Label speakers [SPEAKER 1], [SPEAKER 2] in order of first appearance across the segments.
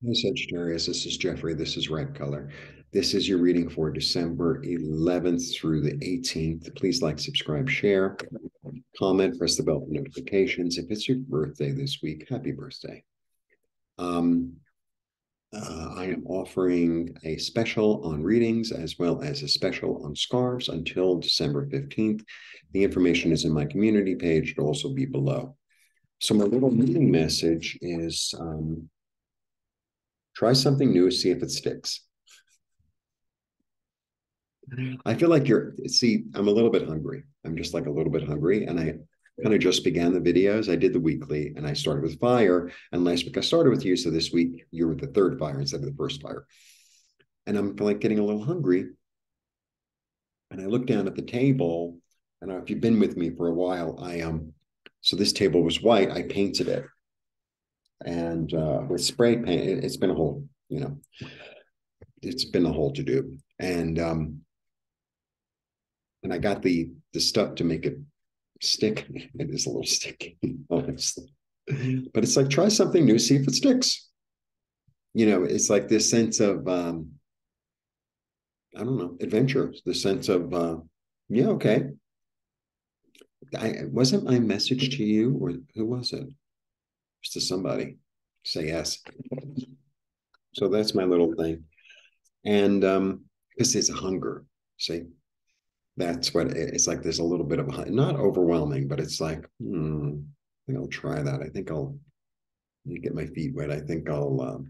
[SPEAKER 1] Hey Sagittarius, this is Jeffrey. This is Ripecolor. This is your reading for December 11th through the 18th. Please like, subscribe, share, comment, press the bell for notifications. If it's your birthday this week, happy birthday. Um, I am offering a special on readings as well as a special on scarves until December 15th. The information is in my community page. It'll also be below. So my little reading message is try something new, see if it sticks. I feel like I'm a little bit hungry. I'm just like a little bit hungry. And I kind of just began the videos. I did the weekly and I started with fire. And last week I started with you. So this week you were the third fire instead of the first fire. And I'm like getting a little hungry. And I look down at the table. And if you've been with me for a while, so this table was white. I painted it. And with spray paint, it's been a whole, it's been a whole to do. And I got the stuff to make it stick. It is a little sticky, honestly. But it's like try something new, see if it sticks. It's like this sense of I don't know, adventure, the sense of yeah, okay. I wasn't my message to you, or who was it? Just to somebody. Say yes. So that's my little thing. And because there's a hunger. See, that's what it's like. There's a little bit of not overwhelming, but it's like, I think I'll try that. I think I'll get my feet wet. I think I'll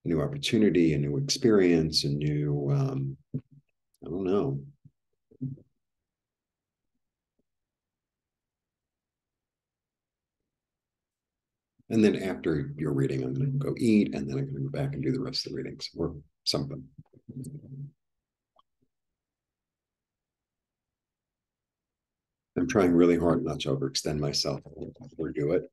[SPEAKER 1] new opportunity, a new experience, a new I don't know. And then after your reading, I'm going to go eat, and then I'm going to go back and do the rest of the readings or something. I'm trying really hard not to overextend myself or do it.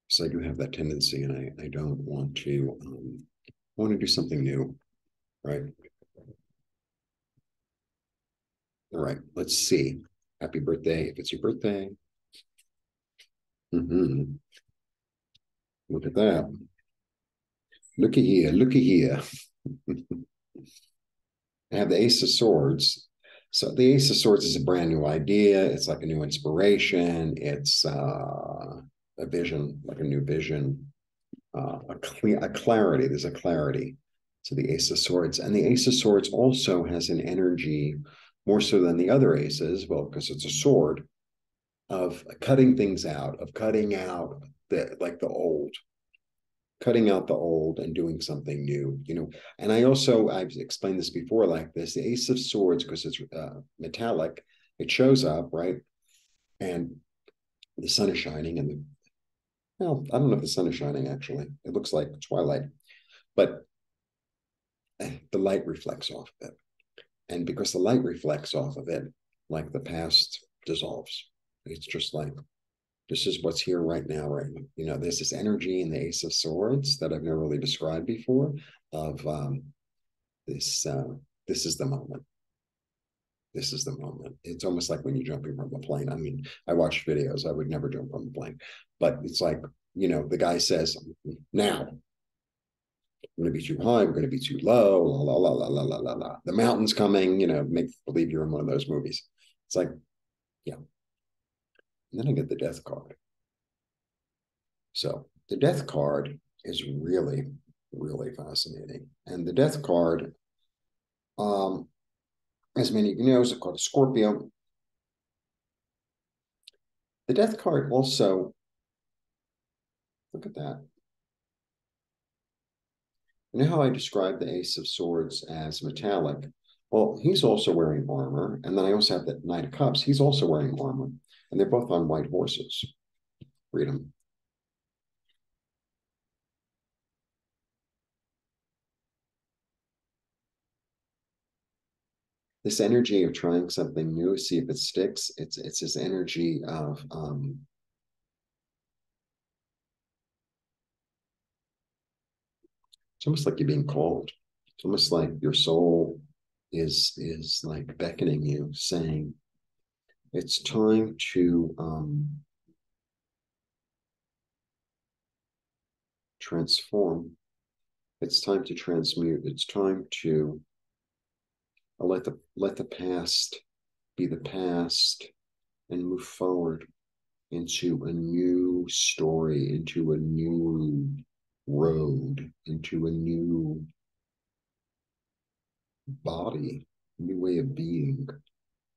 [SPEAKER 1] So I do have that tendency, and I don't want to. I want to do something new, right? All right. Let's see. Happy birthday if it's your birthday. Mm-hmm. Look at that. Looky here. Looky here. I have the Ace of Swords. So the Ace of Swords is a brand new idea. It's like a new inspiration. It's a vision, like a new vision, a clarity. There's a clarity to the Ace of Swords. And the Ace of Swords also has an energy more so than the other aces, well, because it's a sword, of cutting things out, of cutting out the old, cutting out the old and doing something new. And I've explained this before like this, the Ace of Swords, because it's metallic, it shows up, right? And the sun is shining and well, I don't know if the sun is shining actually. It looks like twilight, but the light reflects off of it. And because the light reflects off of it, like the past dissolves. It's just like this is what's here right now, right? There's this energy in the Ace of Swords that I've never really described before of this this is the moment. This is the moment. It's almost like when you're jumping from a plane. I mean, I watched videos. I would never jump from a plane. But it's like, the guy says, now, we're going to be too high, we're going to be too low, la, la, la, la, la, la, la. The mountain's coming, make believe you're in one of those movies. It's like, yeah. And then I get the death card. So the death card is really, really fascinating. And the death card, as many of you know, is called a Scorpio. The death card also, look at that. You know how I described the Ace of Swords as metallic? Well, he's also wearing armor. And then I also have the Knight of Cups. He's also wearing armor. And they're both on white horses. Freedom. This energy of trying something new, see if it sticks. It's this energy of it's almost like you're being called. It's almost like your soul is like beckoning you, saying it's time to transform. It's time to transmute. It's time to let the past be the past and move forward into a new story, into a new road, into a new body, a new way of being,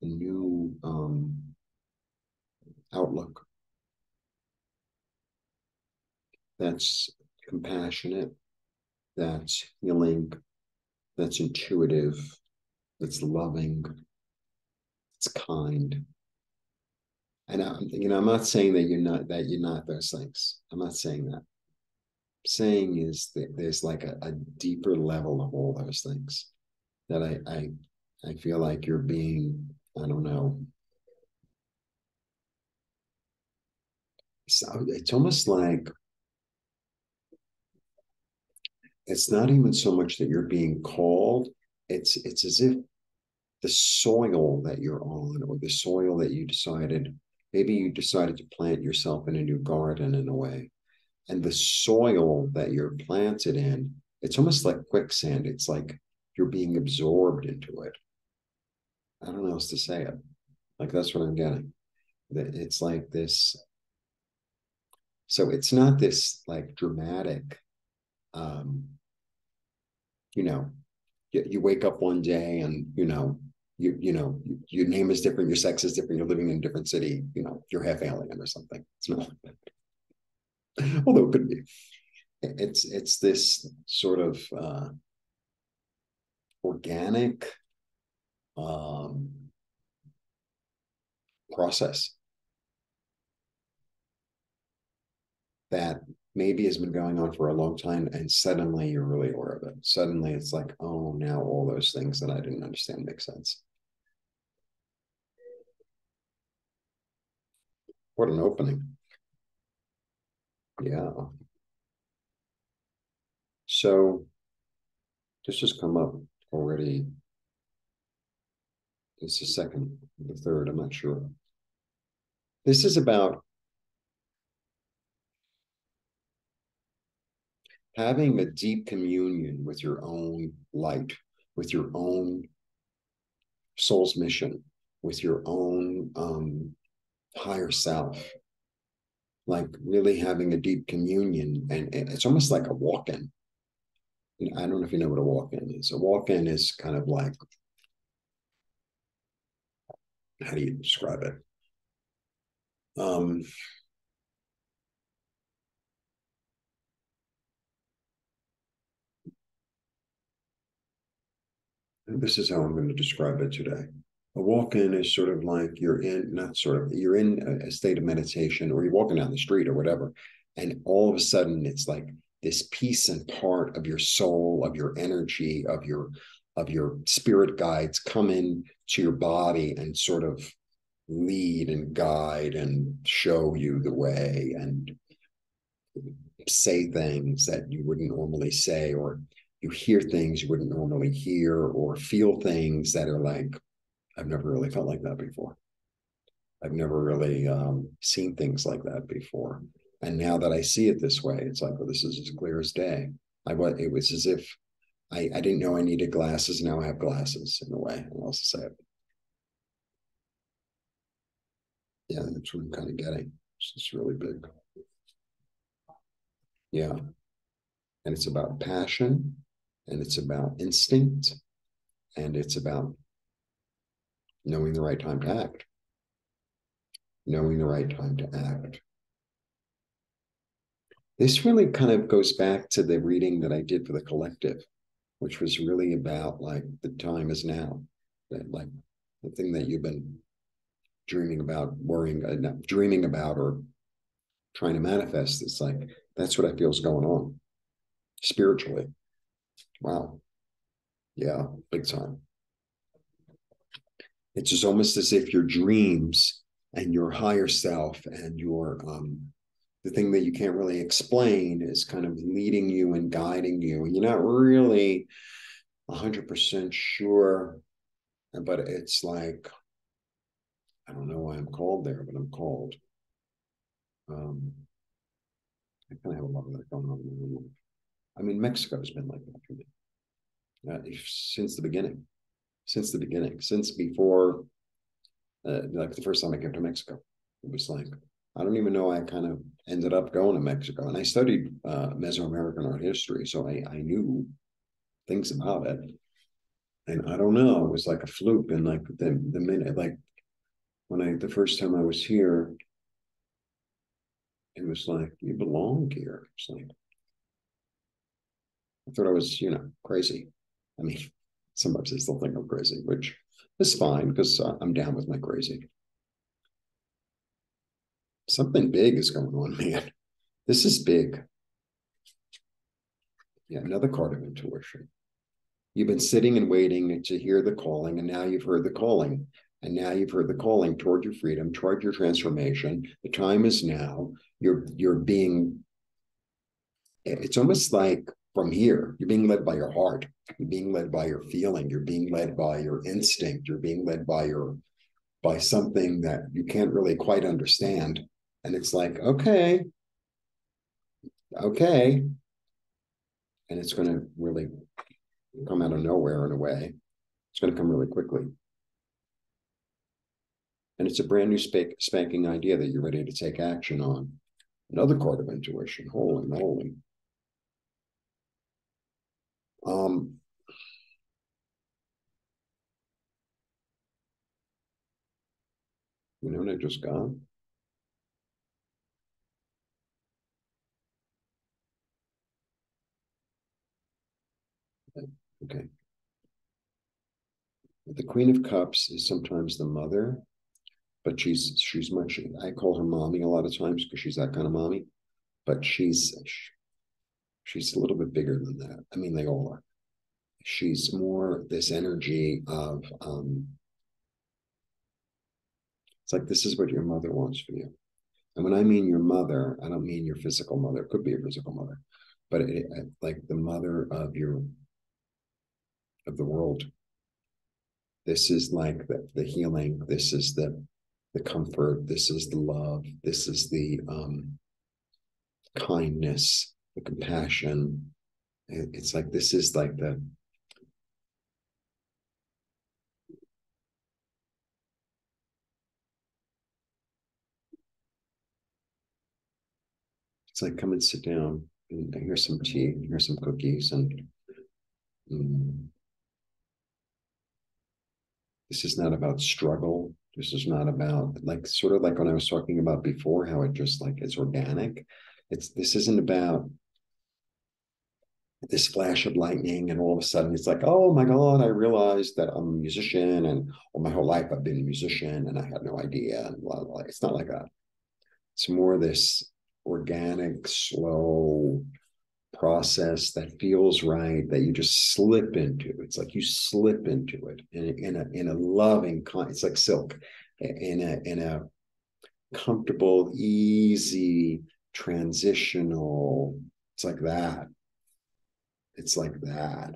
[SPEAKER 1] a new outlook that's compassionate, that's healing, that's intuitive, that's loving, it's kind. And I'm not saying that you're not those things. I'm not saying that. Saying is that there's like a deeper level of all those things that I feel like you're being, I don't know. So it's almost like it's not even so much that you're being called. It's as if the soil that you're on, or the soil that you decided, maybe you decided to plant yourself in a new garden in a way. And the soil that you're planted in, it's almost like quicksand. It's like you're being absorbed into it. I don't know how else to say it. Like that's what I'm getting. That it's like this. So it's not this like dramatic, um, you know, you wake up one day and your name is different, your sex is different, you're living in a different city, you're half alien or something. It's not like that. Although it could be. It's this sort of organic um, process that maybe has been going on for a long time, and suddenly you're really aware of it. Suddenly it's like, oh, now all those things that I didn't understand make sense. What an opening. Yeah. So this has come up already. It's the second, the third, I'm not sure. This is about having a deep communion with your own light, with your own soul's mission, with your own higher self, like really having a deep communion. And it's almost like a walk-in. I don't know if you know what a walk-in is. A walk-in is kind of like, how do you describe it? Um, this is how I'm going to describe it today. A walk-in is sort of like you're in, not sort of, you're in a state of meditation, or you're walking down the street or whatever. And all of a sudden it's like this piece and part of your soul, of your energy, of your spirit guides come in to your body and sort of lead and guide and show you the way and say things that you wouldn't normally say, or you hear things you wouldn't normally hear, or feel things that are like, I've never really felt like that before. I've never really seen things like that before. And now that I see it this way, it's like, well, this is as clear as day. It was as if I didn't know I needed glasses. Now I have glasses in a way. I'll also say it. Yeah, that's what I'm kind of getting. It's just really big. Yeah. And it's about passion, and it's about instinct, and it's about knowing the right time to act, knowing the right time to act. This really kind of goes back to the reading that I did for the collective, which was really about like the time is now, that like the thing that you've been dreaming about, worrying, dreaming about, or trying to manifest. It's like that's what I feel is going on spiritually. Wow, yeah, big time. It's just almost as if your dreams and your higher self and your the thing that you can't really explain is kind of leading you and guiding you, and you're not really 100% sure, but it's like, I don't know why I'm called there, but I'm called. um I kind of have a lot of that going on in my own life. I mean, Mexico's been like that for me since the beginning, since before, like the first time I came to Mexico. It was like, I don't even know, I kind of ended up going to Mexico. And I studied Mesoamerican art history, so I knew things about it. And I don't know, it was like a fluke. And like the minute, like the first time I was here, it was like, you belong here. It's like, I thought I was, crazy. I mean, sometimes they still think I'm crazy, which is fine because I'm down with my crazy. Something big is going on, man. This is big. Yeah, another card of intuition. You've been sitting and waiting to hear the calling, and now you've heard the calling. And now you've heard the calling toward your freedom, toward your transformation. The time is now. You're being, it's almost like from here, you're being led by your heart. You're being led by your feeling. You're being led by your instinct. You're being led by something that you can't really quite understand. And it's like, okay, okay. And it's going to really come out of nowhere in a way. It's going to come really quickly. And it's a brand new spanking idea that you're ready to take action on. Another card of intuition. Holy moly. Um, you know what I just got? Okay. The Queen of Cups is sometimes the mother, but she's much, I call her mommy a lot of times because she's that kind of mommy, but she's a little bit bigger than that. I mean, they all are. She's more this energy of it's like this is what your mother wants for you. And when I mean your mother, I don't mean your physical mother. It could be your physical mother, but like the mother of the world. This is like the healing. This is the comfort. This is the love. This is the kindness, the compassion. It's like this is like it's like come and sit down and here's some tea, here's some cookies, and mm, this is not about struggle. This is not about like sort of like when I was talking about before, how it just like it's organic. This isn't about this flash of lightning and all of a sudden it's like, oh my God, I realized that I'm a musician and well, my whole life I've been a musician and I had no idea and blah, blah. It's not like that. It's more this organic, slow process that feels right that you just slip into. It's like you slip into it in a loving kind. It's like silk in a comfortable, easy, transitional. It's like that. It's like that.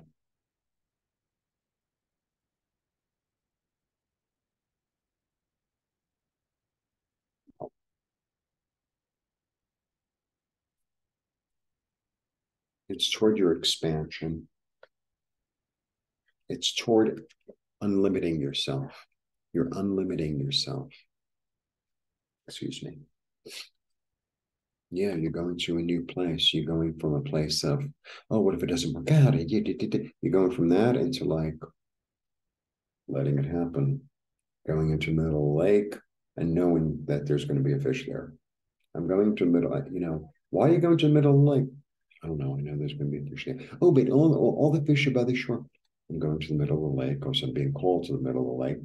[SPEAKER 1] It's toward your expansion. It's toward unlimiting yourself. You're unlimiting yourself. Excuse me. Yeah, you're going to a new place. You're going from a place of, oh, what if it doesn't work out? You're going from that into like letting it happen, going into the middle of the lake and knowing that there's going to be a fish there. I'm going to the middle, why are you going to the middle of the lake? I don't know. I know there's going to be a fish there. Oh, but all the fish are by the shore. I'm going to the middle of the lake, or I'm being called to the middle of the lake.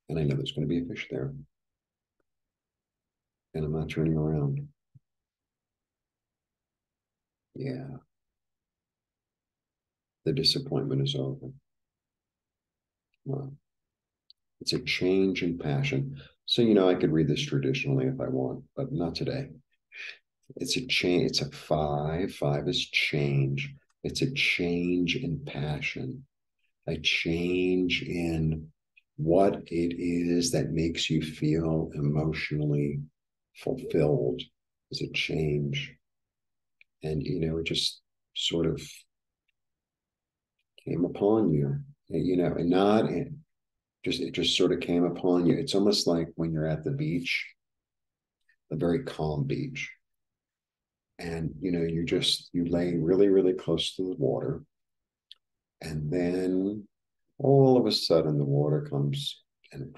[SPEAKER 1] And I know there's going to be a fish there. And I'm not turning around. Yeah. The disappointment is over. Wow. It's a change in passion. So, I could read this traditionally if I want, but not today. It's a change. It's a five. Five is change. It's a change in passion, a change in what it is that makes you feel emotionally fulfilled. Is a change. And, it just sort of came upon you, and not, and it just sort of came upon you. It's almost like when you're at the beach, a very calm beach, and, you lay really, really close to the water. And then all of a sudden the water comes and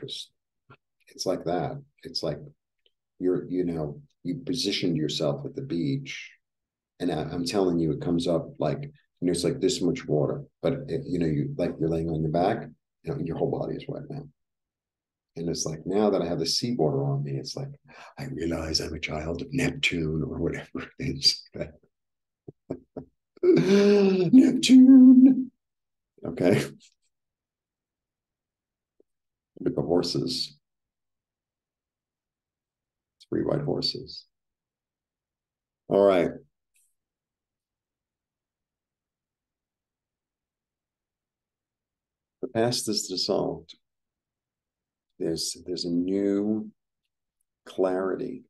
[SPEAKER 1] it's like that. It's like you positioned yourself at the beach, and I'm telling you, it comes up like, it's like this much water, but you're laying on your back, your whole body is wet now. And it's like, now that I have the seawater on me, it's like, I realize I'm a child of Neptune or whatever it is. Neptune. Okay. With the horses, 3 white horses. All right. The past is dissolved. There's a new clarity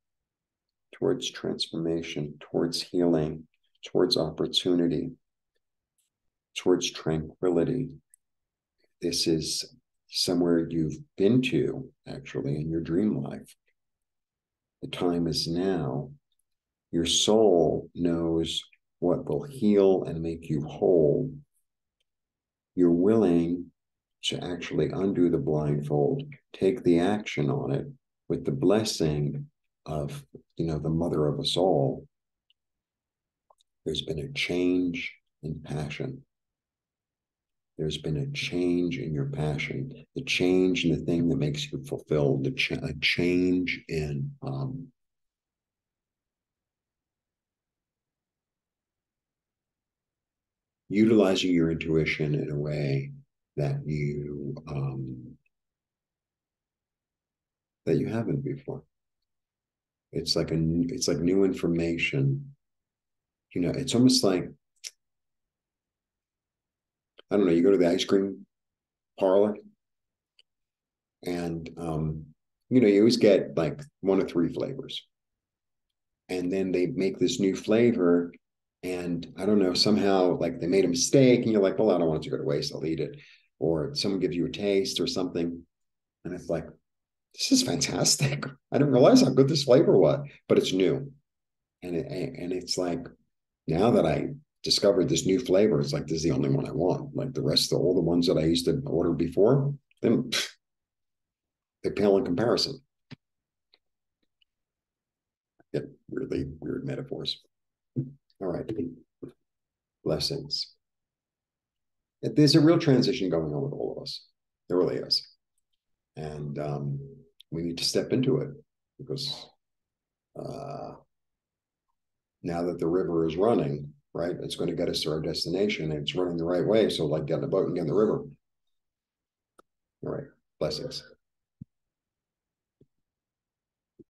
[SPEAKER 1] towards transformation, towards healing, towards opportunity, towards tranquility. This is somewhere you've been to, actually, in your dream life. The time is now. Your soul knows what will heal and make you whole. You're willing to actually undo the blindfold, take the action on it with the blessing of, the mother of us all. There's been a change in passion. There's been a change in your passion, the change in the thing that makes you fulfilled, a change in utilizing your intuition in a way that you haven't before. It's like new information. It's almost like, I don't know, you go to the ice cream parlor, and you always get like 1 of 3 flavors. And then they make this new flavor, and I don't know, somehow like they made a mistake, and you're like, well, I don't want it to go to waste, I'll eat it. Or someone gives you a taste or something, and it's like, this is fantastic. I didn't realize how good this flavor was, but it's new. And it's like, now that I discovered this new flavor, it's like, this is the only one I want. Like the rest of all the ones that I used to order before, then they pale in comparison. Get really weird metaphors. All right. Blessings. There's a real transition going on with all of us. There really is. And we need to step into it, because now that the river is running, right, it's going to get us to our destination, and it's running the right way. So like, get in the boat and get in the river. All right. Blessings.